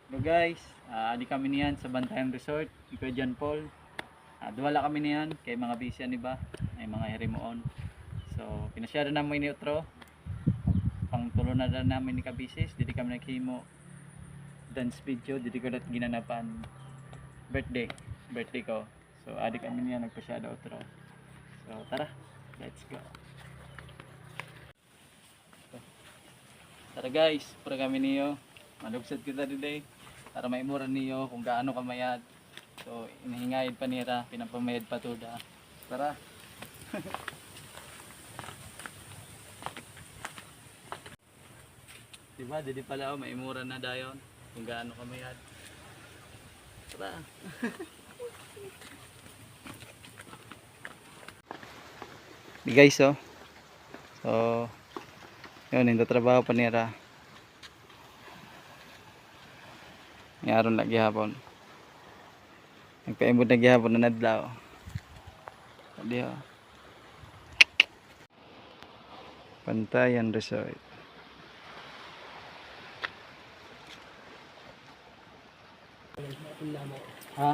So guys, di kami niyan sa Bantayan Resort, ikaw John Paul. Duwala kami niyan kay mga busy ani ba, ay mga hirimuon. So pinasyado namin ni outro. Pang tulo na lang namin ni kabisis, dili kami naghimo dance video, dili ko dat ginanapan birthday ko. So adi kami niyan nagpasyado outro. So tara, let's go. Tara guys, para kami niyo. Malugsad kita today para maimura niyo kung gaano kamayad. So inihingayad pa nira, pinapamayad pa tuda. Tara. Diba, didi pala maimura na dayon kung gaano kamayad. Tara. Di guys So yun, hindi trabaho pa nira. Ngaron lagi hapon. Nagpaimod na gihapon na nadlaw. Tadi Bantayan Resort. Ha?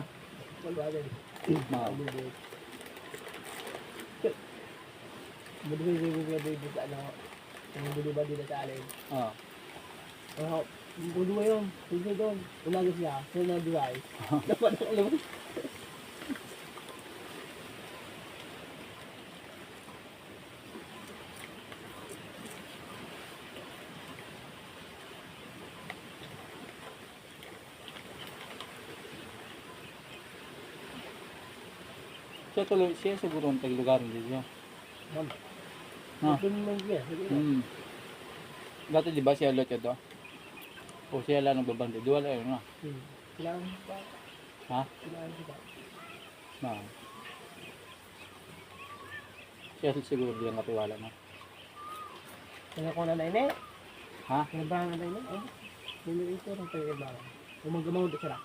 Oh, dulu yung, dulu doon, umagos siya, sunod duway. Dapat ang alam. Siya siguro ang taglugar dito. Doon lang siya, siguro. Dati di ba siya lot ito? O siya lang nagbabante? Duwa lang yun, no? Kailangan pa. Ha? Kailangan kita. Siya siguro di ang katiwala, no? Kaya ko na na Ha? kinabahan na oh. Nilo ito ng kinabahan. Umagamaw di sila.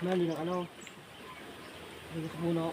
Mali ng ano. Hindi ko puno.